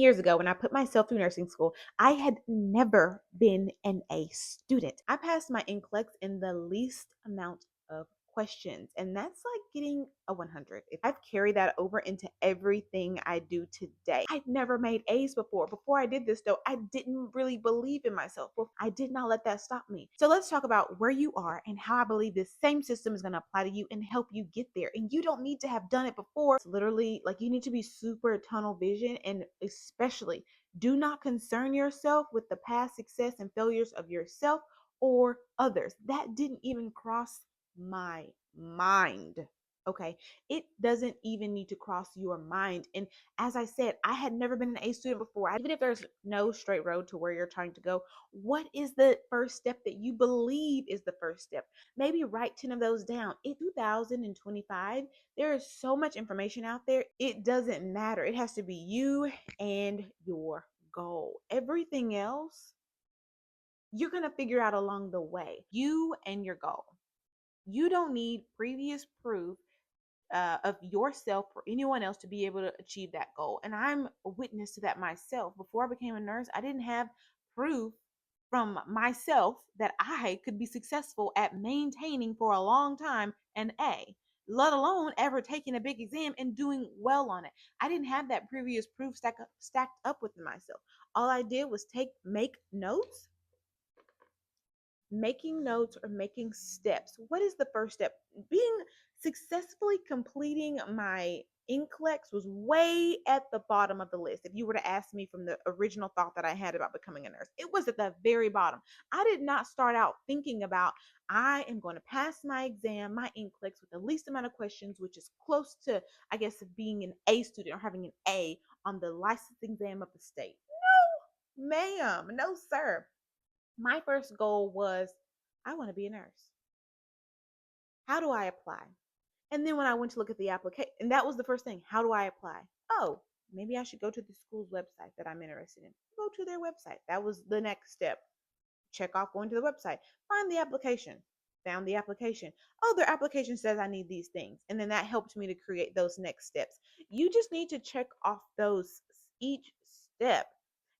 Years ago, when I put myself through nursing school, I had never been an A student. I passed my NCLEX in the least amount of questions, and that's like getting a 100. If I've carried that over into everything I do today. I've never made A's before. Before I did this, though, I didn't really believe in myself. Well, I did not let that stop me. So let's talk about where you are and how I believe this same system is going to apply to you and help you get there. And you don't need to have done it before. It's literally like you need to be super tunnel vision, and especially do not concern yourself with the past success and failures of yourself or others. That didn't even cross my mind. Okay. It doesn't even need to cross your mind. And as I said, I had never been an A student before. Even if there's no straight road to where you're trying to go, what is the first step that you believe is the first step? Maybe write 10 of those down. In 2025, there is so much information out there. It doesn't matter. It has to be you and your goal. Everything else, you're going to figure out along the way. You and your goal. You don't need previous proof of yourself or anyone else to be able to achieve that goal. And I'm a witness to that myself. Before I became a nurse, I didn't have proof from myself that I could be successful at maintaining for a long time an A, let alone ever taking a big exam and doing well on it. I didn't have that previous proof stacked up with myself. All I did was make notes. Making notes or making steps. What is the first step? Being successfully completing my NCLEX was way at the bottom of the list. If you were to ask me from the original thought that I had about becoming a nurse, it was at the very bottom. I did not start out thinking about I am going to pass my exam, my NCLEX, with the least amount of questions, which is close to, I guess, being an A student or having an A on the license exam of the state. No, ma'am. No, sir. My first goal was I want to be a nurse. How do I apply? And then when I went to look at the application, and that was the first thing, how do I apply? Oh, maybe I should go to the school's website that I'm interested in. Go to their website. That was the next step. Check off going to the website. Find the application. Found the application. Oh, their application says I need these things. And then that helped me to create those next steps. You just need to check off those each step.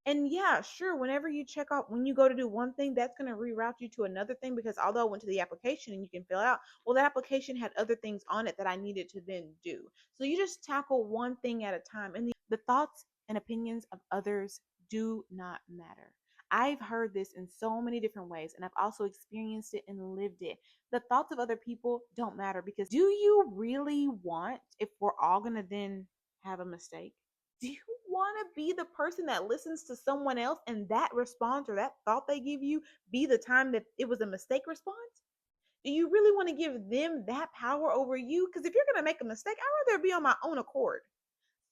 And yeah, sure, whenever you check off, when you go to do one thing, that's going to reroute you to another thing, because although I went to the application and you can fill out, well, that application had other things on it that I needed to then do. So you just tackle one thing at a time. And the thoughts and opinions of others do not matter. I've heard this in so many different ways, and I've also experienced it and lived it. The thoughts of other people don't matter, because do you really want, if we're all going to then have a mistake, do you want to be the person that listens to someone else and that response or that thought they give you be the time that it was a mistake response? Do you really want to give them that power over you? Because if you're going to make a mistake, I'd rather be on my own accord.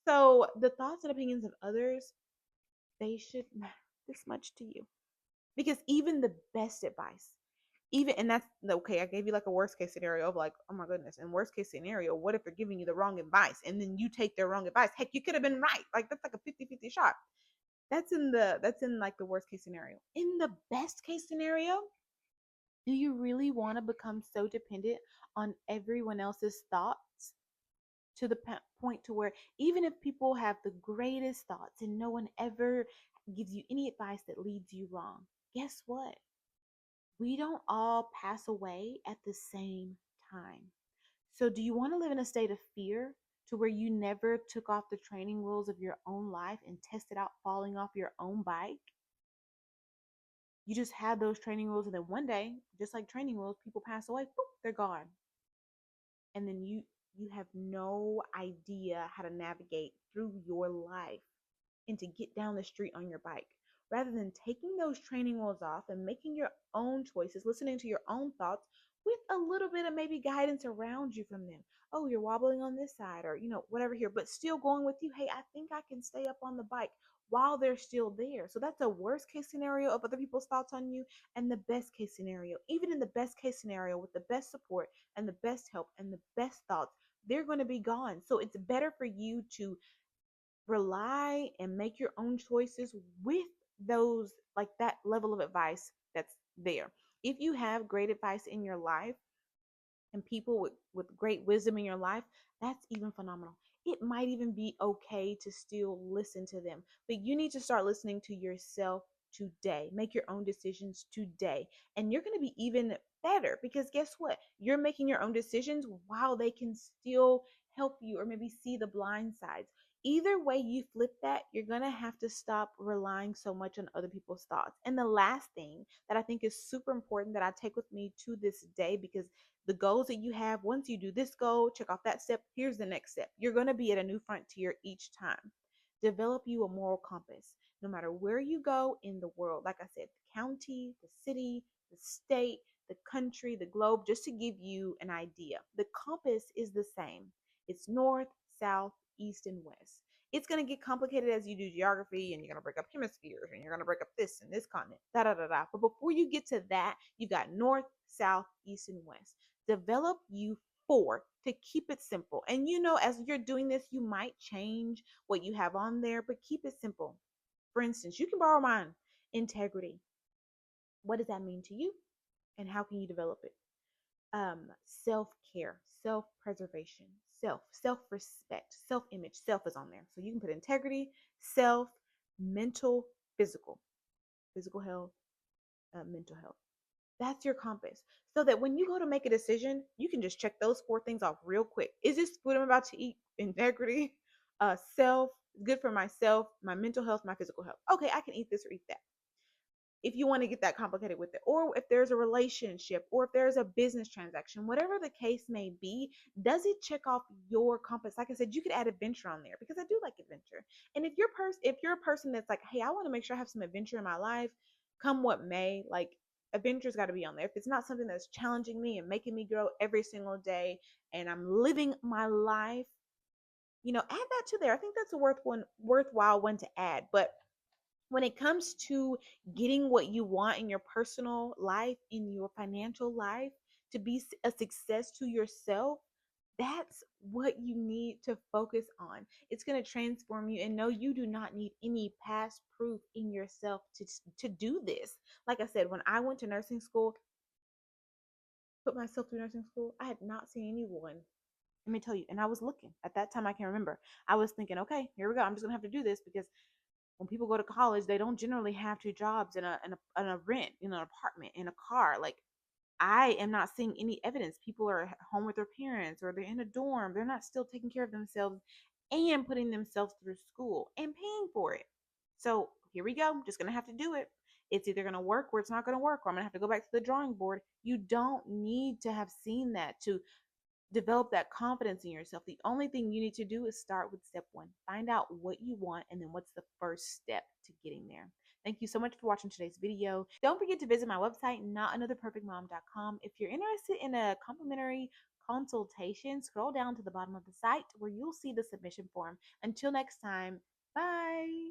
So the thoughts and opinions of others, they should matter this much to you. Because even the best advice, even, and that's okay, I gave you like a worst case scenario of like, oh my goodness, and worst case scenario, what if they're giving you the wrong advice and then you take their wrong advice? Heck, you could have been right. Like that's like a 50-50 shot. That's in like the worst case scenario. In the best case scenario, do you really want to become so dependent on everyone else's thoughts to the point to where even if people have the greatest thoughts and no one ever gives you any advice that leads you wrong, guess what? We don't all pass away at the same time. So, do you want to live in a state of fear to where you never took off the training wheels of your own life and tested out falling off your own bike? You just had those training wheels, and then one day, just like training wheels, people pass away, boop, they're gone. And then you have no idea how to navigate through your life and to get down the street on your bike. Rather than taking those training wheels off and making your own choices, listening to your own thoughts with a little bit of maybe guidance around you from them. Oh, you're wobbling on this side, or whatever here, but still going with you. Hey, I think I can stay up on the bike while they're still there. So that's a worst case scenario of other people's thoughts on you, and the best case scenario. Even in the best case scenario, with the best support and the best help and the best thoughts, they're going to be gone. So it's better for you to rely and make your own choices with those, like that level of advice that's there. If you have great advice in your life and people with great wisdom in your life, that's even phenomenal. it might even be okay to still listen to them. But you need to start listening to yourself today. Make your own decisions today. And you're going to be even better because guess what? You're making your own decisions while they can still help you or maybe see the blind sides. Either way you flip that, you're going to have to stop relying so much on other people's thoughts. And the last thing that I think is super important that I take with me to this day, because the goals that you have, once you do this goal, check off that step, here's the next step. You're going to be at a new frontier each time. Develop you a moral compass. No matter where you go in the world, like I said, the county, the city, the state, the country, the globe, just to give you an idea. The compass is the same. It's north, south, east, and west. It's going to get complicated as you do geography, and you're going to break up hemispheres, and you're going to break up this and this continent, da da da da. But before you get to that, you've got north, south, east, and west. Develop you four to keep it simple. And as you're doing this, you might change what you have on there, but keep it simple. For instance, you can borrow mine. Integrity. What does that mean to you? And how can you develop it? Self-care, self-preservation, self-respect, self-image. Self is on there. So you can put integrity, self, mental, physical health, mental health. That's your compass. So that when you go to make a decision, you can just check those four things off real quick. Is this food I'm about to eat? Integrity, self, good for myself, my mental health, my physical health. Okay, I can eat this or eat that. If you want to get that complicated with it, or if there's a relationship, or if there's a business transaction, whatever the case may be, does it check off your compass? Like I said, you could add adventure on there because I do like adventure. And if you're a person that's like, hey, I want to make sure I have some adventure in my life, come what may, like adventure's got to be on there. If it's not something that's challenging me and making me grow every single day, and I'm living my life, add that to there. I think that's a worthwhile one to add. But when it comes to getting what you want in your personal life, in your financial life, to be a success to yourself, that's what you need to focus on. It's going to transform you. And no, you do not need any past proof in yourself to do this. Like I said, when I went to nursing school, put myself through nursing school, I had not seen anyone. Let me tell you, and I was looking at that time. I can remember. I was thinking, okay, here we go. I'm just gonna have to do this because when people go to college, they don't generally have two jobs and a rent, in an apartment, in a car. Like I am not seeing any evidence. People are at home with their parents or they're in a dorm. They're not still taking care of themselves and putting themselves through school and paying for it. So here we go. I'm just gonna have to do it. It's either gonna work or it's not gonna work, or I'm gonna have to go back to the drawing board. You don't need to have seen that to develop that confidence in yourself. The only thing you need to do is start with step one. Find out what you want and then what's the first step to getting there. Thank you so much for watching today's video. Don't forget to visit my website, notanotherperfectmom.com. If you're interested in a complimentary consultation, scroll down to the bottom of the site where you'll see the submission form. Until next time, bye.